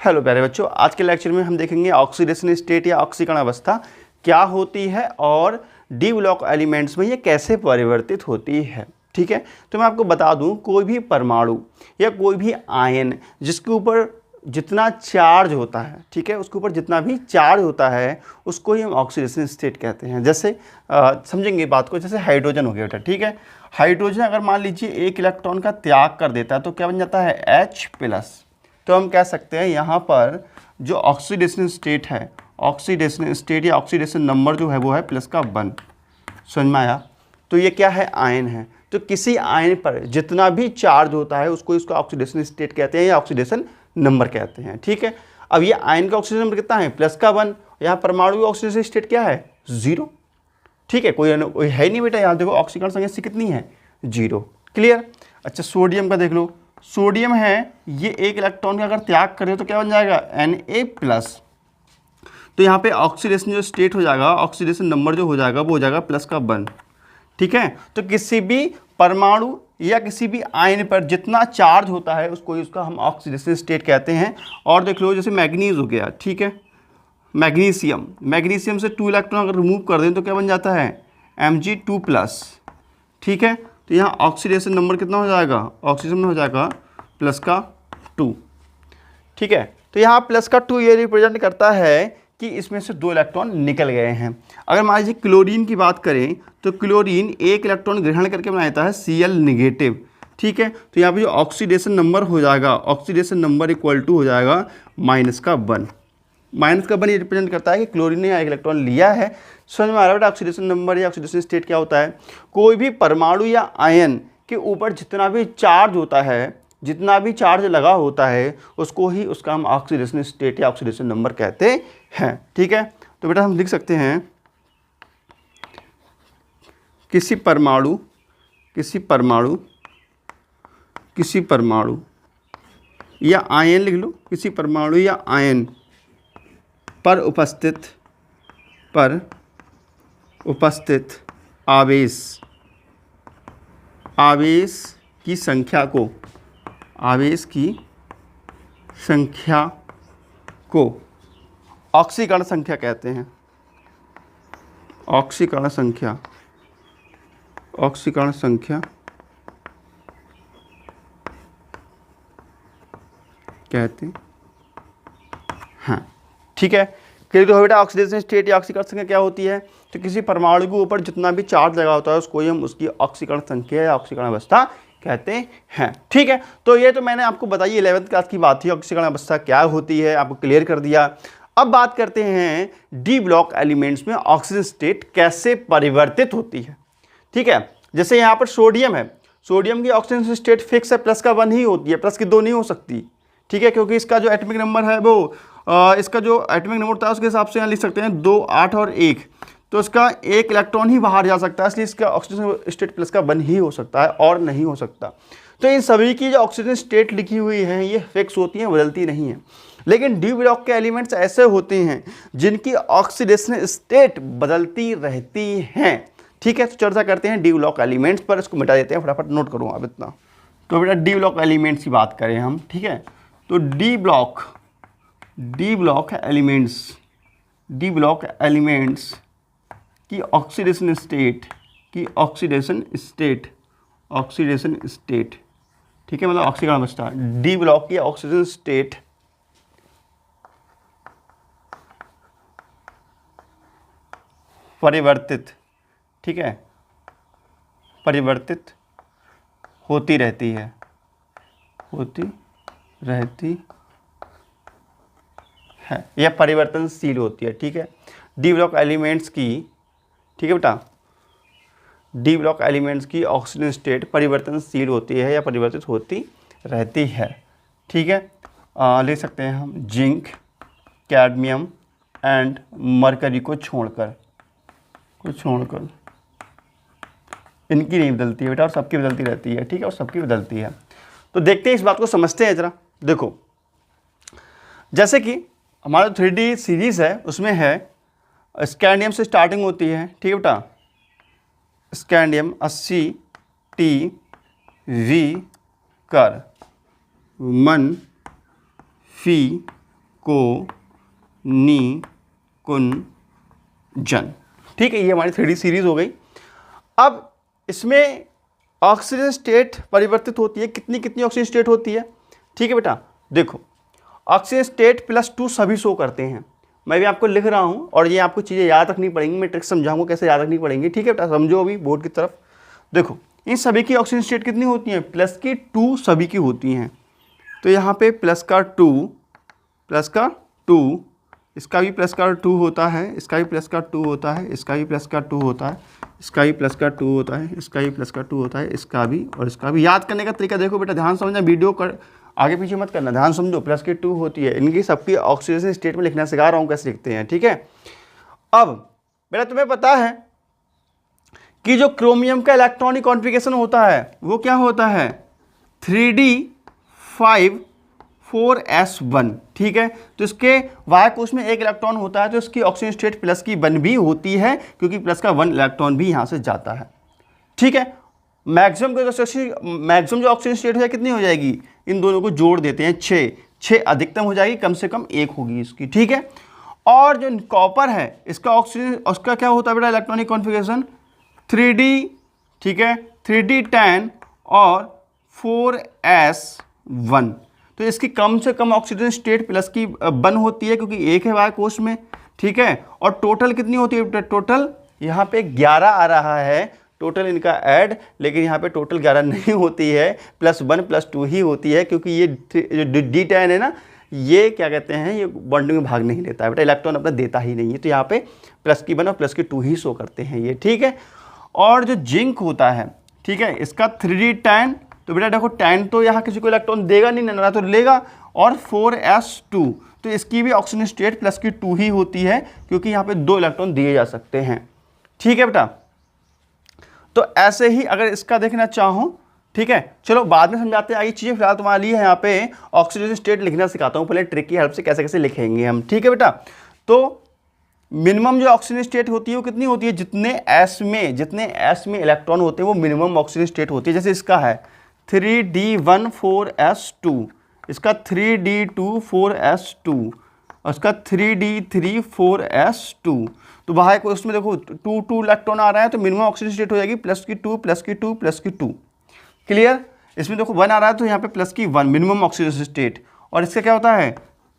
Hello प्यारे बच्चों, आज के लेक्चर में हम देखेंगे ऑक्सीडेशन स्टेट या ऑक्सीकरण अवस्था क्या होती है और डी ब्लॉक एलिमेंट्स में ये कैसे परिवर्तित होती है। ठीक है, तो मैं आपको बता दूं, कोई भी परमाणु या कोई भी आयन जिसके ऊपर जितना चार्ज होता है, ठीक है, उसके ऊपर जितना भी चार्ज होता है उसको ही हम ऑक्सीडेशन स्टेट कहते हैं। जैसे समझेंगे बात को, जैसे हाइड्रोजन हो गया बेटा, ठीक है। हाइड्रोजन अगर मान लीजिए एक इलेक्ट्रॉन का त्याग कर देता है तो क्या बन जाता है H+। तो हम कह सकते हैं यहाँ पर जो ऑक्सीडेशन स्टेट है, ऑक्सीडेशन स्टेट या ऑक्सीडेशन नंबर जो है वो है +1। समझ में आया? तो ये क्या है, आयन है। तो किसी आयन पर जितना भी चार्ज होता है उसको इसका ऑक्सीडेशन स्टेट कहते हैं या ऑक्सीडेशन नंबर कहते हैं। ठीक है, अब ये आयन का ऑक्सीडेशन नंबर कितना है, +1। यहाँ परमाणु का ऑक्सीडेशन स्टेट क्या है, 0। ठीक है, कोई है नहीं बेटा। यहाँ देखो ऑक्सीकरण संख्या कितनी है, 0। क्लियर? अच्छा, सोडियम का देख लो, सोडियम है, ये एक इलेक्ट्रॉन का अगर त्याग करे तो क्या बन जाएगा, Na+। तो यहाँ पे ऑक्सीडेशन जो स्टेट हो जाएगा, ऑक्सीडेशन नंबर जो हो जाएगा वो हो जाएगा +1। ठीक है, तो किसी भी परमाणु या किसी भी आयन पर जितना चार्ज होता है उसको उसका हम ऑक्सीडेशन स्टेट कहते हैं। और देख लो जैसे मैग्नीज हो गया, ठीक है, मैग्नीशियम से 2 इलेक्ट्रॉन अगर रिमूव कर दें तो क्या बन जाता है, Mg2+। ठीक है, तो यहाँ ऑक्सीडेशन नंबर कितना हो जाएगा, ऑक्सीजन में हो जाएगा +2। ठीक है, तो यहाँ +2 ये रिप्रेजेंट करता है कि इसमें से 2 इलेक्ट्रॉन निकल गए हैं। अगर मान लीजिए क्लोरीन की बात करें तो क्लोरीन एक इलेक्ट्रॉन ग्रहण करके बना देता है Cl-। ठीक है, तो यहाँ पे जो ऑक्सीडेशन नंबर हो जाएगा, ऑक्सीडेशन नंबर इक्वल टू हो जाएगा -1। -1 ये रिप्रेजेंट करता है कि क्लोरीन ने एक इलेक्ट्रॉन लिया है। समझ में आ रहा है बेटा ऑक्सीडेशन नंबर या ऑक्सीडेशन स्टेट क्या होता है। कोई भी परमाणु या आयन के ऊपर जितना भी चार्ज होता है, जितना भी चार्ज लगा होता है उसको ही उसका हम ऑक्सीडेशन स्टेट या ऑक्सीडेशन नंबर कहते हैं। ठीक है, तो बेटा हम लिख सकते हैं किसी परमाणु या आयन, लिख लो, किसी परमाणु या आयन पर उपस्थित आवेश की संख्या को ऑक्सीकरण संख्या कहते हैं। ऑक्सीकरण संख्या कहते हैं। ठीक है, क्लियर तो बेटा ऑक्सीडेशन स्टेट या ऑक्सीकरण संख्या क्या होती है। तो किसी परमाणु के ऊपर जितना भी चार्ज लगा होता है उसको ही हम उसकी ऑक्सीकरण संख्या या ऑक्सीकरण अवस्था कहते हैं। ठीक है, तो ये तो मैंने आपको बताई 11th क्लास की बात थी, ऑक्सीकरण अवस्था क्या होती है, आपको क्लियर कर दिया। अब बात करते हैं डी ब्लॉक एलिमेंट्स में ऑक्सीजन स्टेट कैसे परिवर्तित होती है। ठीक है, जैसे यहाँ पर सोडियम है, सोडियम की ऑक्सीजन स्टेट फिक्स है, +1 ही होती है, +2 नहीं हो सकती। ठीक है, क्योंकि इसका जो एटॉमिक नंबर है वो इसका जो एटॉमिक नंबर होता है उसके हिसाब से यहाँ लिख सकते हैं 2, 8 और 1। तो इसका एक इलेक्ट्रॉन ही बाहर जा सकता है, इसलिए इसका ऑक्सीजन स्टेट +1 ही हो सकता है और नहीं हो सकता। तो इन सभी की जो ऑक्सीजन स्टेट लिखी हुई है ये फिक्स होती हैं, बदलती नहीं है। लेकिन डी ब्लॉक के एलिमेंट्स ऐसे होते हैं जिनकी ऑक्सीडेशन स्टेट बदलती रहती हैं। ठीक है, तो चर्चा करते हैं डी ब्लॉक एलिमेंट्स पर, इसको मिटा देते हैं, फटाफट नोट करूँ आप इतना। तो बेटा डी ब्लॉक एलिमेंट्स की बात करें हम, ठीक है, तो डी ब्लॉक एलिमेंट्स की ऑक्सीडेशन स्टेट, ठीक है, मतलब ऑक्सीकरण अवस्था, डी ब्लॉक की ऑक्सीजन स्टेट परिवर्तित, ठीक है, परिवर्तित होती रहती है, यह परिवर्तनशील होती है। ठीक है, डी ब्लॉक एलिमेंट्स की, ठीक है बेटा, डी ब्लॉक एलिमेंट्स की ऑक्सीजन स्टेट परिवर्तनशील होती है या परिवर्तित होती रहती है। ठीक है, ले सकते हैं हम जिंक, कैडमियम एंड मरकरी को छोड़कर इनकी नहीं बदलती है बेटा, और सबकी बदलती रहती है। ठीक है, और सबकी बदलती है। तो देखते हैं, इस बात को समझते हैं जरा। देखो, जैसे कि हमारा 3D सीरीज है उसमें है स्कैंडियम से स्टार्टिंग होती है। ठीक है बेटा, स्कैंडियम 80 TeV कर 1 फी को नी कुंजन। ठीक है, ये हमारी 3D सीरीज हो गई। अब इसमें ऑक्सीजन स्टेट परिवर्तित होती है, कितनी कितनी ऑक्सीजन स्टेट होती है। ठीक है बेटा, देखो ऑक्सीजन स्टेट +2 सभी शो करते हैं। मैं भी आपको लिख रहा हूँ और ये आपको चीज़ें याद रखनी पड़ेंगी, मैं ट्रिक समझाऊंगा कैसे याद रखनी पड़ेंगी। ठीक है बेटा, समझो अभी बोर्ड की तरफ। देखो इन सभी की ऑक्सीजन स्टेट कितनी होती है, +2 सभी की होती हैं। तो यहाँ पे +2, इसका भी +2 होता है, इसका भी +2 होता है, इसका भी +2 होता है, इसका भी +2 होता है, इसका भी +2 होता है, इसका भी और इसका भी। याद करने का तरीका देखो बेटा, ध्यान समझना, वीडियो कर आगे पीछे मत करना, ध्यान समझो। +2 होती है, इनकी सबकी ऑक्सीजन स्टेट में लिखना सिखा रहा हूँ कैसे लिखते हैं। ठीक है, अब बेटा तुम्हें पता है कि जो क्रोमियम का इलेक्ट्रॉनिक कॉन्फ़िगरेशन होता है वो क्या होता है, 3d5,4s1। ठीक है, तो इसके वाय कोश में एक इलेक्ट्रॉन होता है, तो इसकी ऑक्सीजन स्टेट +1 भी होती है, क्योंकि +1 इलेक्ट्रॉन भी यहाँ से जाता है। ठीक है, मैक्सिमम जो ऑक्सीजन स्टेट है कितनी हो जाएगी, इन दोनों को जोड़ देते हैं 6 अधिकतम हो जाएगी, कम से कम 1 होगी इसकी। ठीक है, और जो कॉपर है इसका ऑक्सीजन, उसका क्या होता है बेटा इलेक्ट्रॉनिक कॉन्फ़िगरेशन, 3d। ठीक है, 3d10 और 4s1। तो इसकी कम से कम ऑक्सीजन स्टेट +1 होती है, क्योंकि एक है वाय कोश में। ठीक है, और टोटल कितनी होती है, टोटल यहाँ पे 11 आ रहा है, टोटल इनका ऐड, लेकिन यहाँ पे टोटल 11 नहीं होती है, +1 +2 ही होती है, क्योंकि ये जो D10 है ना, ये क्या कहते हैं, ये बॉन्डिंग में भाग नहीं लेता है बेटा, इलेक्ट्रॉन अपना देता ही नहीं है, तो यहाँ पे +1 और +2 ही शो करते हैं ये। ठीक है, और जो जिंक होता है, ठीक है, इसका 3d10, तो बेटा देखो 10 तो यहाँ किसी को इलेक्ट्रॉन देगा नहीं ना, तो लेगा, और 4s2, तो इसकी भी ऑक्सीजन स्टेट +2 ही होती है, क्योंकि यहाँ पे 2 इलेक्ट्रॉन दिए जा सकते हैं। ठीक है बेटा, तो ऐसे ही अगर इसका देखना चाहूँ, ठीक है, चलो बाद में समझाते हैं आगे चीज़ें, फिलहाल तुम्हारे लिए यहाँ पे ऑक्सीजन स्टेट लिखना सिखाता हूँ, पहले ट्रिक की हेल्प से कैसे कैसे लिखेंगे हम। ठीक है बेटा, तो मिनिमम जो ऑक्सीजन स्टेट होती है वो कितनी होती है, जितने एस में इलेक्ट्रॉन होते हैं वो मिनिमम ऑक्सीजन स्टेट होती है। जैसे इसका है 3d14s2, इसका 3d24s2, और इसका 3d34s2। तो बाहर को उसमें देखो 2 इलेक्ट्रॉन आ रहा है, तो मिनिमम ऑक्सीजन स्टेट हो जाएगी +2 क्लियर। इसमें देखो 1 आ रहा है, तो यहाँ पे +1 मिनिमम ऑक्सीजन स्टेट। और इसका क्या होता है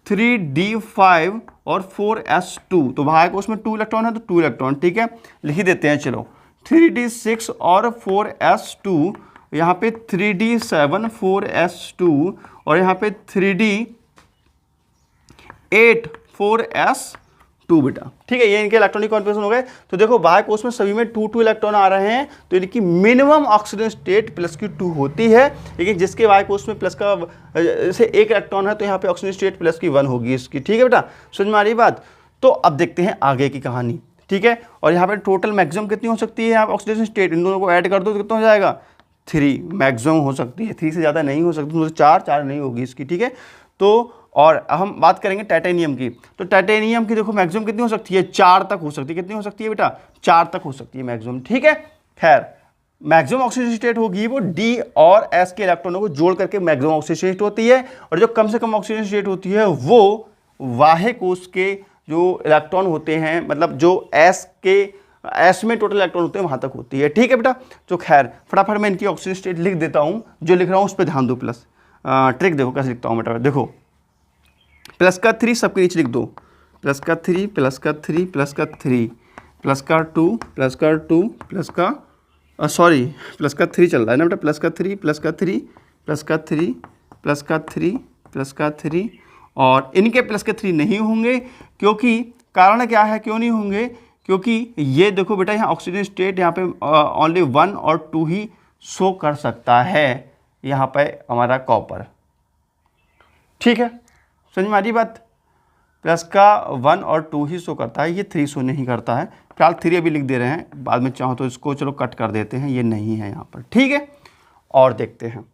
3d5 और 4s2, तो बाहर को उसमें 2 इलेक्ट्रॉन है, तो 2 इलेक्ट्रॉन। ठीक है, लिख ही देते हैं चलो, 3d6 और 4s2, यहाँ पे 3d7 4s2, और यहाँ पे 3d8 4s2 बेटा। ठीक है, ये इनके इलेक्ट्रॉनिक कॉन्फ़िगरेशन हो गए। तो देखो बाहर कोश में सभी में 2 इलेक्ट्रॉन आ रहे हैं, तो इनकी मिनिमम ऑक्सीजन स्टेट +2 होती है, लेकिन जिसके बाहर कोश में प्लस का से 1 इलेक्ट्रॉन है, तो यहाँ पे ऑक्सीजन स्टेट +1 होगी इसकी। ठीक है बेटा, समझ में आ रही बात। तो अब देखते हैं आगे की कहानी। ठीक है, और यहाँ पे टोटल मैक्सिमम कितनी हो सकती है, यहाँ पे ऑक्सीजन स्टेट, इन दोनों को ऐड कर दो तो कितना हो जाएगा, 3 मैक्सिमम हो सकती है, 3 से ज़्यादा नहीं हो सकती, 4 नहीं होगी इसकी। ठीक है, तो और हम बात करेंगे टाइटेनियम की, तो टाइटेनियम की देखो मैक्सिमम कितनी हो सकती है, 4 तक हो सकती है। कितनी हो सकती है बेटा, 4 तक हो सकती है मैक्सिमम। ठीक है, खैर मैक्सिमम ऑक्सीजन स्टेट होगी वो D और S के इलेक्ट्रॉनों को जोड़ करके मैक्सिमम ऑक्सीजन स्टेट होती है, और जो कम से कम ऑक्सीजन स्टेट होती है वो वाह्य कोश के जो इलेक्ट्रॉन होते हैं, मतलब जो S में टोटल इलेक्ट्रॉन होते हैं वहाँ तक होती है। ठीक है बेटा, तो खैर फटाफट मैं इनकी ऑक्सीजन स्टेट लिख देता हूँ, जो लिख रहा हूँ उस पर ध्यान दो। प्लस ट्रिक देखो कैसे लिखता हूँ बेटा, देखो +3 सबके नीचे लिख दो, +3 +3 +3 +2 +3 चल रहा है ना बेटा, +3 और इनके +3 नहीं होंगे, क्योंकि कारण क्या है, क्यों नहीं होंगे, क्योंकि ये देखो बेटा यहाँ ऑक्सीजन स्टेट यहाँ पे ओनली 1 और 2 ही शो कर सकता है, यहाँ पे हमारा कॉपर। ठीक है, समझ में आ रही बात, +1 और 2 ही शो करता है, ये 3 शो नहीं करता है। फिलहाल 3 अभी लिख दे रहे हैं, बाद में चाहो तो इसको चलो कट कर देते हैं, ये नहीं है यहाँ पर। ठीक है, और देखते हैं।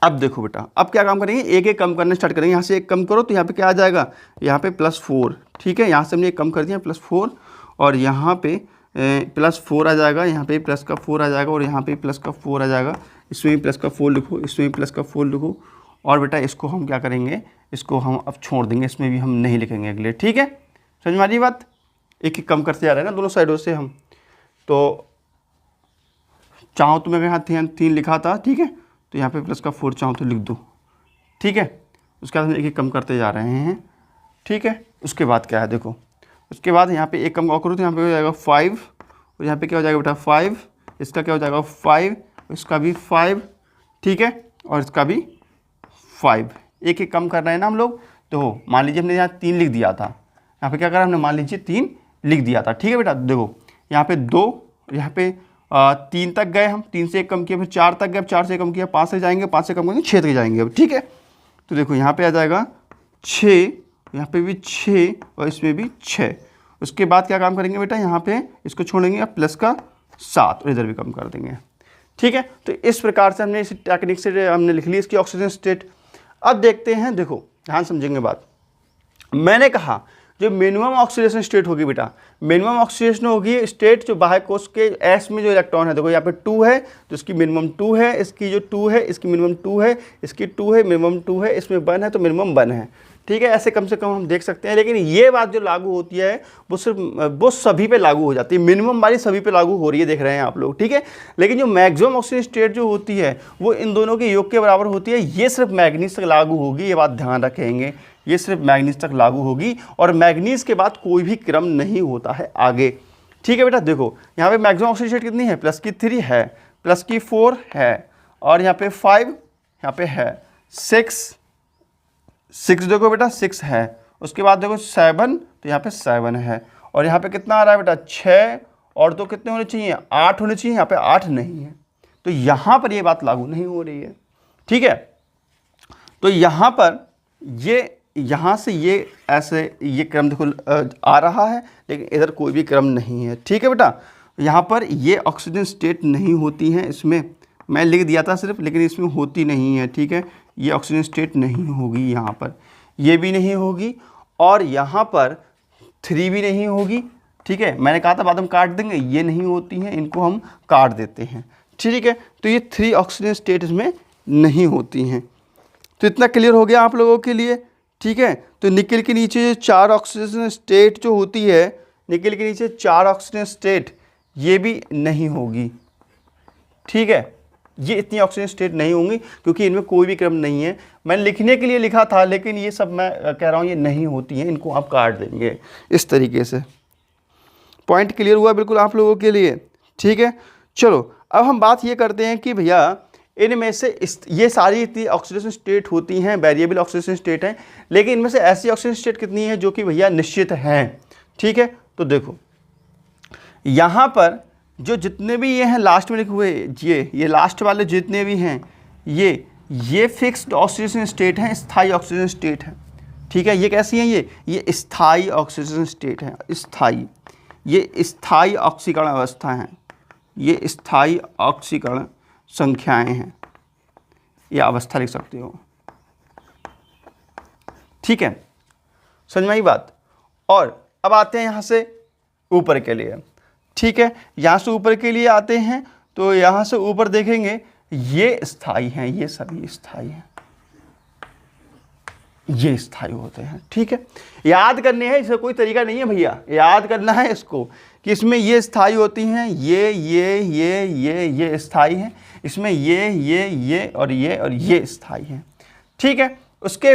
अब देखो बेटा, अब क्या काम करेंगे, एक एक कम करना स्टार्ट करेंगे। यहाँ से एक कम करो तो यहाँ पे क्या आ जाएगा, यहाँ पे +4। ठीक है, यहाँ से हमने एक कम कर दिया +4, और यहाँ पे +4 आ जाएगा, यहाँ पे +4 आ जाएगा, और यहाँ पे +4 आ जाएगा। इसमें भी +4 लिखो, इसमें भी +4 लिखो, और बेटा इसको हम क्या करेंगे, इसको हम अब छोड़ देंगे, इसमें भी हम नहीं लिखेंगे अगले। ठीक है, समझ में आ रही बात? एक एक कम करते जा रहे हैं ना दोनों साइडों से हम। तो चाहो तो मैं यहाँ 3 लिखा था, ठीक है, तो यहाँ पे प्लस का 4 चाहो तो लिख दो। ठीक है, उसके बाद हम एक एक कम करते जा रहे हैं। ठीक है, उसके बाद क्या है देखो, उसके बाद यहाँ पे एक कम और करो तो यहाँ पे हो जाएगा 5, और यहाँ पे क्या हो जाएगा बेटा 5, इसका क्या हो जाएगा 5, इसका भी 5, ठीक है, और इसका भी 5। एक एक कम कर रहे हैं ना हम लोग। तो मान लीजिए हमने यहाँ 3 लिख दिया था, यहाँ पे क्या करा हमने, मान लीजिए 3 लिख दिया था। ठीक है बेटा, देखो यहाँ पे 2, यहाँ पे 3 तक गए हम, 3 से 1 कम किया, फिर 4 तक गए, 4 से कम किया, 5 से जाएंगे, 5 से कम करेंगे 6 तक जाएंगे अब। ठीक है, तो देखो यहाँ पे आ जाएगा 6, यहाँ पे भी 6 और इसमें भी 6। उसके बाद क्या काम करेंगे बेटा, यहाँ पे इसको छोड़ेंगे प्लस का 7 और इधर भी कम कर देंगे। ठीक है, तो इस प्रकार से हमने इस टेक्निक से हमने लिख ली इसकी ऑक्सीजन स्टेट। अब देखते हैं, देखो ध्यान समझेंगे बात। मैंने कहा जो मिनिमम ऑक्सीडेशन स्टेट होगी बेटा, मिनिमम ऑक्सीडेशन होगी स्टेट जो बाह्य कोश के एस में जो इलेक्ट्रॉन है, देखो यहाँ पे 2 है तो इसकी मिनिमम 2 है, इसकी जो 2 है इसकी मिनिमम 2 है, इसकी 2 है मिनिमम 2 है, इसमें 1 है तो मिनिमम 1 है। ठीक है, ऐसे कम से कम हम देख सकते हैं। लेकिन ये बात जो लागू होती है वो सिर्फ वो सभी पे लागू हो जाती है, मिनिमम वाली सभी पे लागू हो रही है, देख रहे हैं आप लोग। ठीक है, लेकिन जो मैक्सिमम ऑक्सीजन स्टेट जो होती है वो इन दोनों के योग के बराबर होती है, ये सिर्फ मैग्नीज तक लागू होगी, ये बात ध्यान रखेंगे, ये सिर्फ मैग्नीज तक लागू होगी और मैग्नीज के बाद कोई भी क्रम नहीं होता है आगे। ठीक है बेटा, देखो यहाँ पे मैक्सिमम ऑक्सीजन स्टेट कितनी है, प्लस की 3 है, प्लस की 4 है, और यहाँ पे 5, यहाँ पे है 6 देखो बेटा 6 है। उसके बाद देखो 7, तो यहाँ पे 7 है, और यहाँ पे कितना आ रहा है बेटा 6, और तो कितने होने चाहिए 8 होने चाहिए, यहाँ पे 8 नहीं है, तो यहाँ पर ये बात लागू नहीं हो रही है। ठीक है, तो यहाँ पर ये यहाँ से ये ऐसे ये क्रम देखो आ रहा है, लेकिन इधर कोई भी क्रम नहीं है। ठीक है बेटा, यहाँ पर ये ऑक्सीजन स्टेट नहीं होती हैं, इसमें मैं लिख दिया था सिर्फ, लेकिन इसमें होती नहीं है। ठीक है, ये ऑक्सीजन स्टेट नहीं होगी, यहाँ पर ये भी नहीं होगी, और यहाँ पर 3 भी नहीं होगी। ठीक है, मैंने कहा था बाद में काट देंगे, ये नहीं होती हैं, इनको हम काट देते हैं। ठीक है, तो ये 3 ऑक्सीजन स्टेट इसमें नहीं होती हैं। तो इतना क्लियर हो गया आप लोगों के लिए। ठीक है, तो निकल के नीचे जो 4 ऑक्सीजन स्टेट जो होती है, निकल के नीचे 4 ऑक्सीजन स्टेट ये भी नहीं होगी। ठीक है, ये इतनी ऑक्सीजन स्टेट नहीं होंगी क्योंकि इनमें कोई भी क्रम नहीं है। मैंने लिखने के लिए लिखा था, लेकिन ये सब मैं कह रहा हूँ ये नहीं होती हैं, इनको आप काट देंगे इस तरीके से। पॉइंट क्लियर हुआ बिल्कुल आप लोगों के लिए? ठीक है, चलो अब हम बात ये करते हैं कि भैया इनमें से ये सारी इतनी ऑक्सीडेशन स्टेट होती हैं, वेरिएबल ऑक्सीडेशन स्टेट हैं, लेकिन इनमें से ऐसी ऑक्सीडेशन स्टेट कितनी है जो कि भैया निश्चित हैं। ठीक है, तो देखो यहाँ पर जो जितने भी ये हैं लास्ट में लिखे हुए, ये लास्ट वाले जितने भी हैं ये फिक्स्ड ऑक्सीडेशन स्टेट हैं, स्थायी ऑक्सीडेशन स्टेट हैं। ठीक है, ये कैसी हैं, ये स्थायी ऑक्सीडेशन स्टेट हैं, स्थायी, ये स्थायी ऑक्सीकरण अवस्था हैं, ये स्थायी ऑक्सीकरण संख्याएं हैं, ये अवस्था लिख सकते हो। ठीक है, समझ में आई बात? और अब आते हैं यहाँ से ऊपर के लिए। ठीक है, यहाँ से ऊपर के लिए आते हैं, तो यहाँ से ऊपर देखेंगे ये स्थायी हैं, ये सभी स्थायी हैं, ये स्थायी होते हैं। ठीक है, याद करने हैं, इसका कोई तरीका नहीं है भैया, याद करना है इसको कि इसमें ये स्थायी होती हैं, ये स्थायी हैं, इसमें ये और ये स्थायी हैं। ठीक है, उसके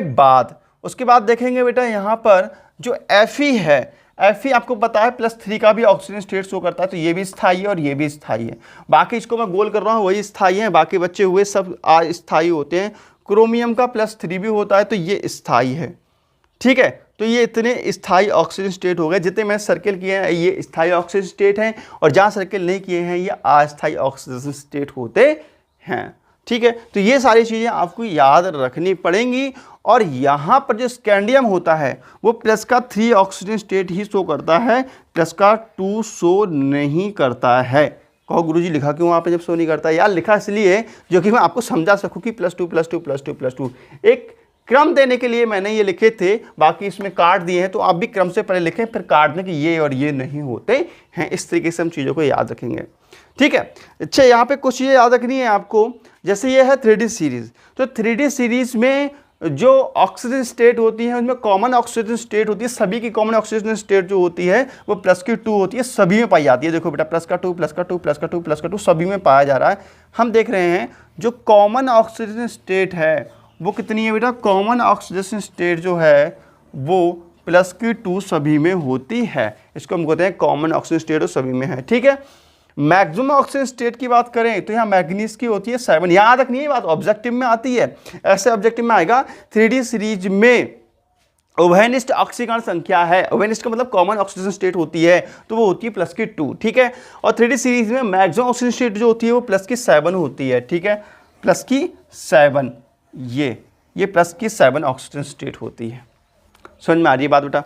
बाद देखेंगे बेटा यहाँ पर जो Fe है, Fe आपको पता है +3 का भी ऑक्सीजन स्टेट शो करता है, तो ये भी स्थायी है और ये भी स्थायी है। बाकी इसको मैं गोल कर रहा हूँ, वही स्थायी है, बाकी बचे हुए सब अस्थायी होते हैं। क्रोमियम का +3 भी होता है, तो ये स्थायी है। ठीक है, तो ये इतने स्थायी ऑक्सीजन स्टेट हो गए, जितने मैंने सर्किल किए हैं ये स्थायी ऑक्सीजन स्टेट हैं, और जहाँ सर्किल नहीं किए हैं ये अस्थायी ऑक्सीजन स्टेट होते हैं। ठीक है, तो ये सारी चीज़ें आपको याद रखनी पड़ेंगी। और यहाँ पर जो स्कैंडियम होता है वो +3 ऑक्सीजन स्टेट ही शो करता है, +2 शो नहीं करता है। कहो गुरुजी लिखा क्यों वहाँ पे जब शो नहीं करता? यार लिखा इसलिए जो कि मैं आपको समझा सकूँ कि +2 एक क्रम देने के लिए मैंने ये लिखे थे, बाकी इसमें काट दिए हैं, तो आप भी क्रम से पहले लिखें, फिर काट दें कि ये और ये नहीं होते हैं। इस तरीके से हम चीज़ों को याद रखेंगे। ठीक है, अच्छा यहाँ पे कुछ चीज़ें याद रखनी है आपको, जैसे ये है 3D सीरीज़, तो 3D सीरीज़ में जो ऑक्सीजन स्टेट होती है उसमें कॉमन ऑक्सीजन स्टेट होती है, सभी की कॉमन ऑक्सीजन स्टेट जो होती है वो +2 होती है, सभी में पाई जाती है। देखो बेटा +2 +2 +2 +2 सभी में पाया जा रहा है। हम देख रहे हैं जो कॉमन ऑक्सीजन स्टेट है वो कितनी है बेटा, कॉमन ऑक्सीजन स्टेट जो है वो +2 सभी में होती है। इसको हम कहते हैं कॉमन ऑक्सीजन स्टेट सभी में है। ठीक है, मैक्सिमम ऑक्सीजन स्टेट की बात करें तो यहाँ मैग्नीज की होती है 7। याद रखनी है बात, ऑब्जेक्टिव में आती है, ऐसे ऑब्जेक्टिव में आएगा 3D सीरीज में उभयनिष्ठ ऑक्सीकरण संख्या है, उभयनिष्ठ का मतलब कॉमन ऑक्सीजन स्टेट होती है तो वो होती है +2। ठीक है, और 3D सीरीज में मैक्सिमम ऑक्सीजन स्टेट जो होती है वो +7 होती है। ठीक है, +7, ये +7 ऑक्सीजन स्टेट होती है। समझ में आ रही है बात बेटा?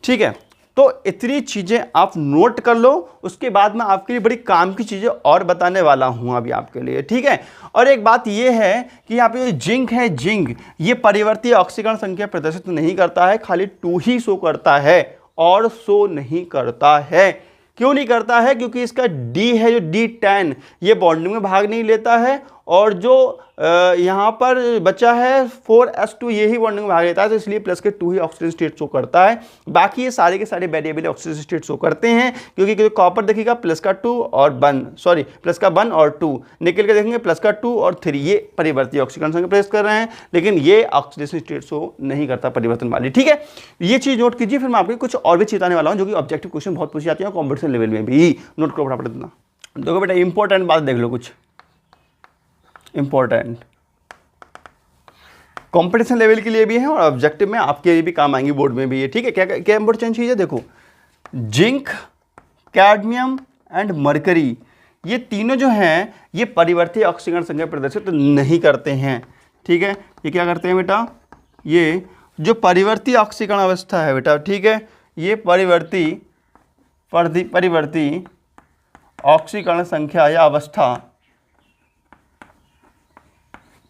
ठीक है, तो इतनी चीज़ें आप नोट कर लो, उसके बाद मैं आपके लिए बड़ी काम की चीज़ें और बताने वाला हूँ अभी आपके लिए। ठीक है, और एक बात ये है कि यहाँ पे जिंक है, जिंक ये परिवर्ती ऑक्सीकरण संख्या प्रदर्शित नहीं करता है, खाली 2 ही शो करता है और शो नहीं करता है। क्यों नहीं करता है? क्योंकि इसका D है जो D10 ये बॉन्डिंग में भाग नहीं लेता है, और जो यहाँ पर बचा है 4s2 ये ही बॉन्डिंग में भाग लेता है, तो इसलिए +2 ही ऑक्सीजन स्टेट शो करता है। बाकी ये सारे के सारे वेरिएबल ऑक्सीजन स्टेट शो करते हैं, क्योंकि कॉपर देखिएगा +2 और 1 और 2, निकल के देखेंगे +2 और 3, ये परिवर्ती ऑक्सीकरण संख्या प्रदर्शित कर रहे हैं, लेकिन ये ऑक्सीजन स्टेट शो नहीं करता परिवर्तन वाली। ठीक है, ये चीज़ नोट कीजिए। फिर मैं आपको कुछ और भी चेताने वाला हूँ जो कि ऑब्जेक्टिव क्वेश्चन बहुत पूछी जाती है कॉम्पिटिशन लेवल में भी, नोट करो फटाफट इतना। देखो बेटा इंपॉर्टेंट बात देख लो, कुछ इंपॉर्टेंट कंपटीशन लेवल के लिए भी है और ऑब्जेक्टिव में आपके लिए भी काम आएंगी, बोर्ड में भी है। ठीक है, क्या क्या इंपॉर्टेंट चीज़ है? देखो जिंक, कैडमियम एंड मरकरी ये तीनों जो हैं ये परिवर्ती ऑक्सीकरण संख्या प्रदर्शित नहीं करते हैं। ठीक है, ये क्या करते हैं बेटा, ये जो परिवर्ती ऑक्सीकरण अवस्था है बेटा, ठीक है, ये परिवर्ती ऑक्सीकरण संख्या या अवस्था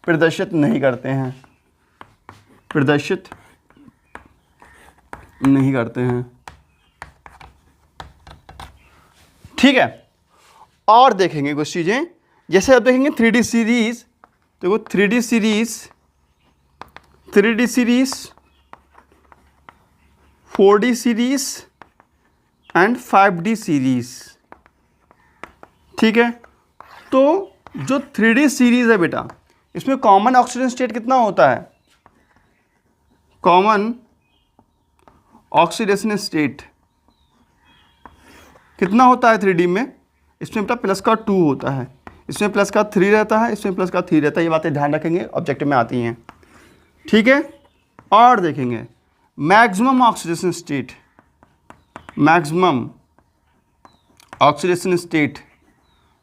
प्रदर्शित नहीं करते हैं, प्रदर्शित नहीं करते हैं। ठीक है, और देखेंगे कुछ चीज़ें, जैसे अब देखेंगे 3D सीरीज, देखो 3D series 4D series and 5D series. ठीक है, तो जो 3D सीरीज है बेटा इसमें कॉमन ऑक्सीजन स्टेट कितना होता है, कॉमन ऑक्सीडेशन स्टेट कितना होता है 3D में, इसमें बेटा +2 होता है, इसमें +3 रहता है, इसमें +3 रहता है। ये बातें ध्यान रखेंगे, ऑब्जेक्टिव में आती हैं। ठीक है, और देखेंगे maximum oxidation state, maximum oxidation state,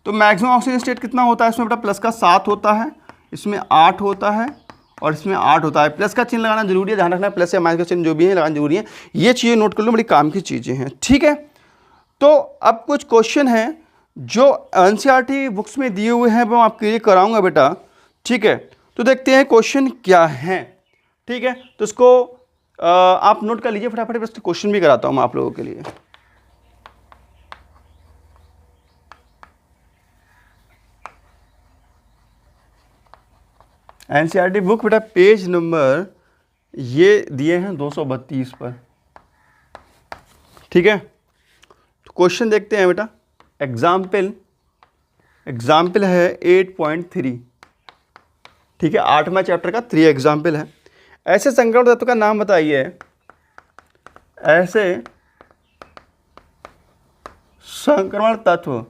तो मैक्सिमम ऑक्सीजन स्टेट कितना होता है, इसमें बेटा +7 होता है, इसमें 8 होता है और इसमें 8 होता है। प्लस का चिन्ह लगाना जरूरी है, ध्यान रखना, प्लस या माइनस का चिन्ह जो भी है लगाना जरूरी है। ये चीज़ें नोट कर लो, बड़ी काम की चीज़ें हैं। ठीक है, तो अब कुछ क्वेश्चन हैं जो एनसीईआरटी बुक्स में दिए हुए हैं, वो आपके लिए कराऊंगा बेटा। ठीक है, तो देखते हैं क्वेश्चन क्या हैं। ठीक है, तो इसको आप नोट कर लीजिए फटाफट, बस क्वेश्चन भी कराता हूँ मैं आप लोगों के लिए। एनसीईआरटी बुक बेटा पेज नंबर ये दिए हैं 232 पर। ठीक है, तो क्वेश्चन देखते हैं बेटा। एग्जाम्पल है 8.3। ठीक है, 8वां चैप्टर का 3 एग्जाम्पल है। ऐसे संक्रमण तत्व का नाम बताइए, ऐसे संक्रमण तत्व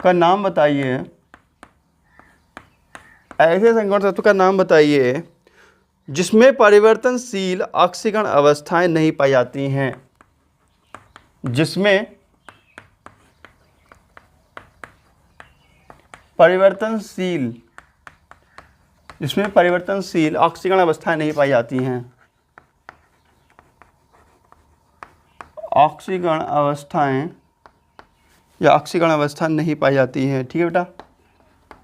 का नाम बताइए, ऐसे संक्रमण तत्व का नाम बताइए जिसमें परिवर्तनशील ऑक्सीकरण अवस्थाएं नहीं पाई जाती हैं, जिसमें परिवर्तनशील ऑक्सीकरण अवस्थाएं नहीं पाई जाती हैं, ऑक्सीकरण अवस्थाएं या ऑक्सीकरण अवस्था नहीं पाई जाती हैं। ठीक है बेटा,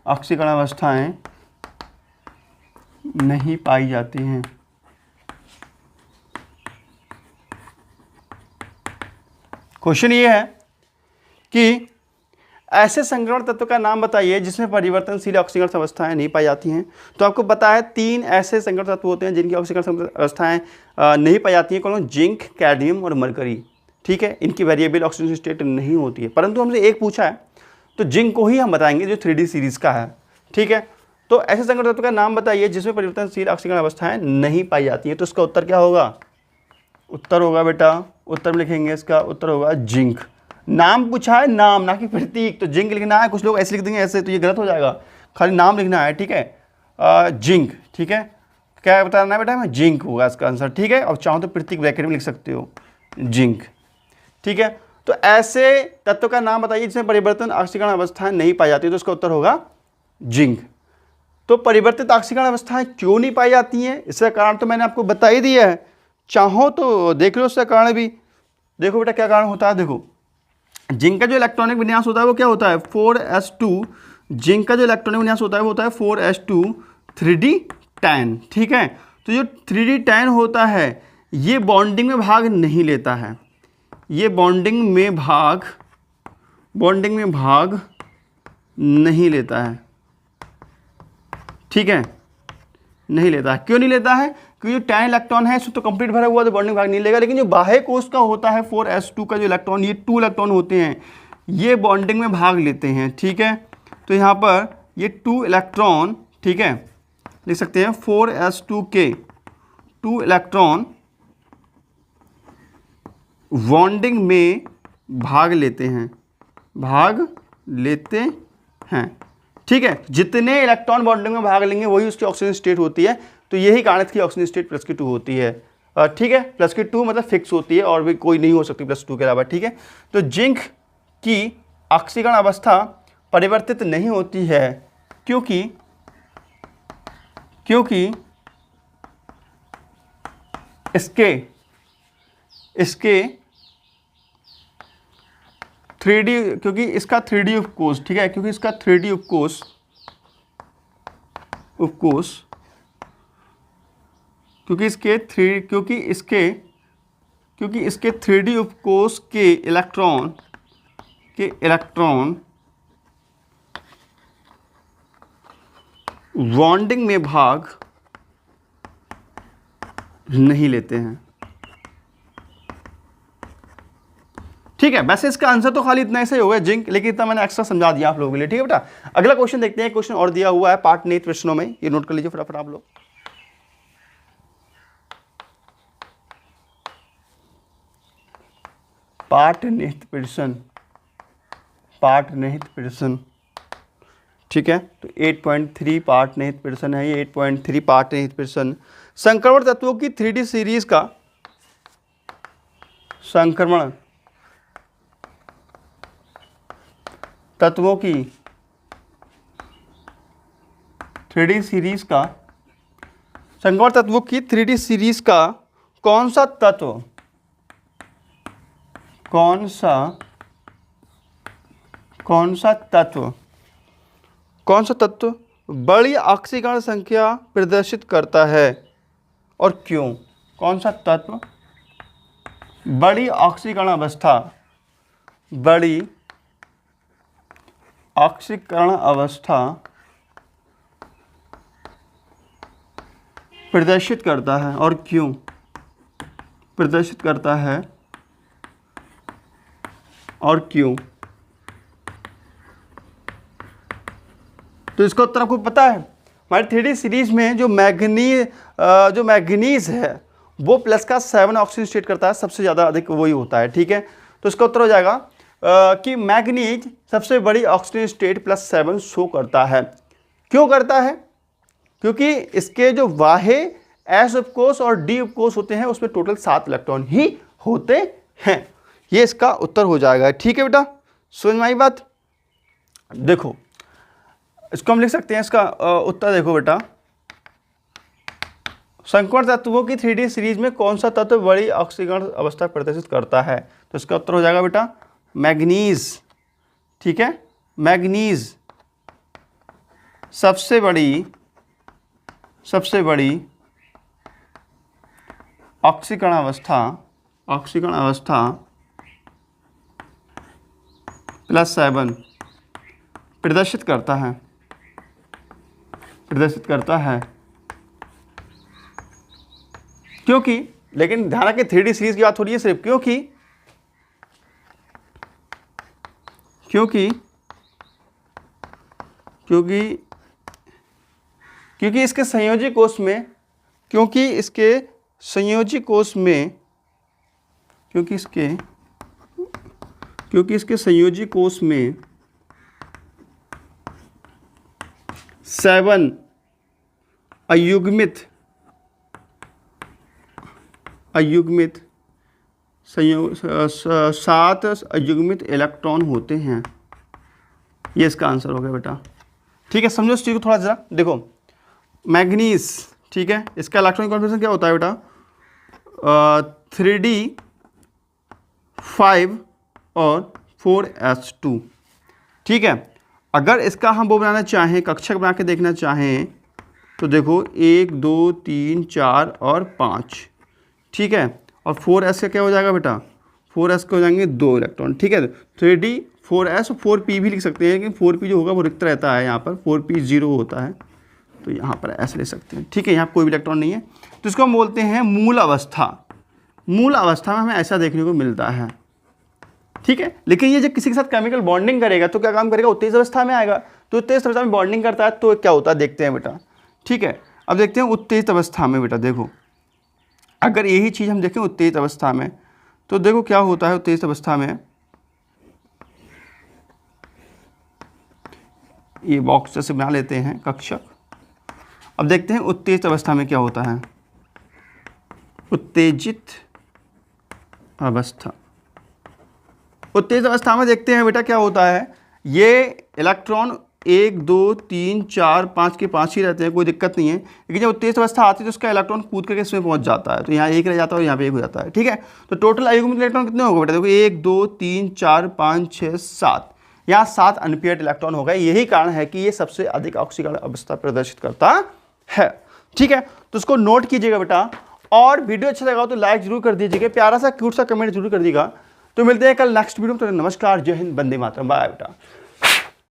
ऑक्सीकरण अवस्थाएं नहीं पाई जाती हैं। क्वेश्चन ये है कि ऐसे संक्रमण तत्व का नाम बताइए जिसमें परिवर्तनशील ऑक्सीकरण अवस्थाएं नहीं पाई जाती हैं। तो आपको पता है 3 ऐसे संक्रमण तत्व होते हैं जिनकी ऑक्सीकरण अवस्थाएं नहीं पाई जाती हैं। कौन? जिंक, कैडमियम और मरकरी। ठीक है, इनकी वेरिएबल ऑक्सीजन स्टेट नहीं होती है, परंतु हमसे एक पूछा है तो जिंक को ही हम बताएंगे जो 3D सीरीज का है। ठीक है, तो ऐसे संक्रमण तत्व का नाम बताइए जिसमें परिवर्तनशील ऑक्सीकरण अवस्थाएं नहीं पाई जाती हैं। तो इसका उत्तर क्या होगा? उत्तर होगा बेटा, उत्तर में लिखेंगे, इसका उत्तर होगा जिंक। नाम पूछा है, नाम, ना कि प्रतीक, तो जिंक लिखना है। कुछ लोग ऐसे लिख देंगे ऐसे, तो ये गलत हो जाएगा, खाली नाम लिखना है। ठीक है, जिंक। ठीक है, क्या बताना है बेटा? मैं जिंक होगा इसका आंसर। ठीक है, और चाहो तो प्रतीक ब्रैकेट में लिख सकते हो, जिंक। ठीक है, तो ऐसे तत्व का नाम बताइए जिसमें परिवर्तन ऑक्सीकरण अवस्थाएं नहीं पाई जाती, तो इसका उत्तर होगा जिंक। तो परिवर्तित ऑक्सीकरण अवस्थाएं क्यों नहीं पाई जाती हैं, इसका कारण तो मैंने आपको बता ही दिया है, चाहो तो देख लो इसका कारण भी। देखो बेटा क्या कारण होता है, देखो जिंक का जो इलेक्ट्रॉनिक विन्यास होता है वो क्या होता है? 4s2। जिंक का जो इलेक्ट्रॉनिक विन्यास होता है वो होता है 4s2 3d10। ठीक है, तो जो 3d10 होता है ये बॉन्डिंग में भाग नहीं लेता है, ये बॉन्डिंग में भाग नहीं लेता है। ठीक है, नहीं लेता है। क्यों नहीं लेता है? क्योंकि जो 10 इलेक्ट्रॉन है इसमें तो कंप्लीट भरा हुआ तो बॉन्डिंग भाग नहीं लेगा, लेकिन जो बाह्य कोश का होता है 4s2 का जो इलेक्ट्रॉन, ये 2 इलेक्ट्रॉन होते हैं, ये बॉन्डिंग में भाग लेते हैं। ठीक है, तो यहाँ पर ये 2 इलेक्ट्रॉन, ठीक है, लिख सकते हैं 4s2 के 2 इलेक्ट्रॉन बॉन्डिंग में भाग लेते हैं। ठीक है, जितने इलेक्ट्रॉन बॉन्डिंग में भाग लेंगे वही उसकी ऑक्सीजन स्टेट होती है। तो यही कारण इसकी ऑक्सीजन स्टेट +2 होती है। ठीक है, +2 मतलब फिक्स होती है और भी कोई नहीं हो सकती +2 के अलावा। ठीक है, तो जिंक की ऑक्सीकरण अवस्था परिवर्तित नहीं होती है क्योंकि इसके 3D, क्योंकि इसका 3D उपकोष, ठीक है, क्योंकि इसका 3D उपकोष क्योंकि इसके 3D उपकोष के इलेक्ट्रॉन बॉन्डिंग में भाग नहीं लेते हैं। ठीक है, वैसे इसका आंसर तो खाली इतना ऐसे ही होगा जिंक, लेकिन इतना मैंने एक्स्ट्रा समझा दिया आप लोगों के लिए। ठीक है बेटा, अगला क्वेश्चन देखते हैं। क्वेश्चन और दिया हुआ है पार्ट 9 प्रश्नों में, ये नोट कर लीजिए फटाफट आप लोग। पार्ट निहित प्रश्न। ठीक है, तो 8.3 पार्ट निहित प्रश्न है ये, 8.3 पार्ट निहित प्रश्न। संक्रमण तत्वों की 3D सीरीज का संक्रमण तत्वों की 3D सीरीज का संक्रमण तत्वों की 3D सीरीज का कौन सा तत्व बड़ी ऑक्सीकरण संख्या प्रदर्शित करता है और क्यों? कौन सा तत्व बड़ी ऑक्सीकरण अवस्था प्रदर्शित करता है और क्यों प्रदर्शित करता है और क्यों? तो इसका उत्तर आपको पता है। हमारी 3D सीरीज में जो मैग्नीज है वो प्लस का 7 ऑक्सीजन स्टेट करता है, सबसे ज़्यादा अधिक वही होता है। ठीक है, तो इसका उत्तर हो जाएगा कि मैग्नीज सबसे बड़ी ऑक्सीजन स्टेट +7 शो करता है। क्यों करता है? क्योंकि इसके जो बाह्य एस उपकोष और डी उपकोष होते हैं उसमें टोटल 7 इलेक्ट्रॉन ही होते हैं। ये इसका उत्तर हो जाएगा। ठीक है बेटा, समझ में आई बात? देखो इसको हम लिख सकते हैं, इसका उत्तर देखो बेटा, संक्रमण तत्वों की 3D सीरीज में कौन सा तत्व बड़ी ऑक्सीकरण अवस्था प्रदर्शित करता है? तो इसका उत्तर हो जाएगा बेटा मैग्नीज। ठीक है, मैग्नीज सबसे बड़ी ऑक्सीकरण अवस्था +7 प्रदर्शित करता है, प्रदर्शित करता है। क्योंकि, लेकिन ध्यान रखें 3D सीरीज की बात हो रही है सिर्फ, क्योंकि क्योंकि क्योंकि क्योंकि इसके संयोजी कोष में, क्योंकि इसके संयोजी कोष में, क्योंकि इसके संयोजी कोष में 7 अयुग्मित संयोग 7 अयुग्मित इलेक्ट्रॉन होते हैं। ये इसका आंसर हो गया बेटा। ठीक है, समझो इस चीज़ को थोड़ा ज़रा। देखो मैग्नीज, ठीक है, इसका इलेक्ट्रॉनिक कॉन्फिगरेशन क्या होता है बेटा? 3d5 और 4s2। ठीक है, अगर इसका हम वो बनाना चाहें, कक्षक बना के देखना चाहें, तो देखो 1 2 3 4 और 5। ठीक है, और 4s का क्या हो जाएगा बेटा? 4s के हो जाएंगे 2 इलेक्ट्रॉन। ठीक है, 3d 4s और 4p भी लिख सकते हैं, लेकिन 4p जो होगा वो रिक्त रहता है, यहाँ पर 4p 0 होता है, तो यहाँ पर s ले सकते हैं। ठीक है, यहाँ कोई भी इलेक्ट्रॉन नहीं है, तो इसको हम बोलते हैं मूल अवस्था। मूल अवस्था में हमें ऐसा देखने को मिलता है। ठीक है, लेकिन ये जब किसी के साथ केमिकल बॉन्डिंग करेगा तो क्या काम करेगा? उत्तेजित अवस्था में आएगा। तो उत्तेजित अवस्था में बॉन्डिंग करता है तो क्या होता है देखते हैं बेटा। ठीक है, अब देखते हैं उत्तेजित अवस्था में बेटा। देखो अगर यही चीज़ हम देखें उत्तेजित अवस्था में, तो देखो क्या होता है उत्तेजित अवस्था में। ये बॉक्स जैसे बना लेते हैं कक्षक। अब देखते हैं उत्तेजित अवस्था में क्या होता है। उत्तेजित अवस्था, उत्तेजित अवस्था में देखते हैं बेटा क्या होता है। ये इलेक्ट्रॉन 1 2 3 4 5 के 5 ही रहते हैं, कोई दिक्कत नहीं है। लेकिन जब उत्तेजित अवस्था आती है तो उसका इलेक्ट्रॉन कूद करके इसमें पहुंच जाता है, तो यहाँ 1 रह जाता है और यहाँ पे 1 हो जाता है। ठीक है, तो टोटल अयुग्मित इलेक्ट्रॉन कितने होंगे बेटा? देखो 1 2 3 4 5 6 7, यहाँ 7 अनपेयर्ड इलेक्ट्रॉन हो गए। यही कारण है कि ये सबसे अधिक ऑक्सीकरण अवस्था प्रदर्शित करता है। ठीक है, तो उसको नोट कीजिएगा बेटा, और वीडियो अच्छा लगा तो लाइक जरूर कर दीजिएगा, प्यारा सा क्यूट सा कमेंट जरूर कर दीजिएगा। तो मिलते हैं कल नेक्स्ट वीडियो में। तो नमस्कार, जय हिंद, वंदे मातरम, बाय बेटा।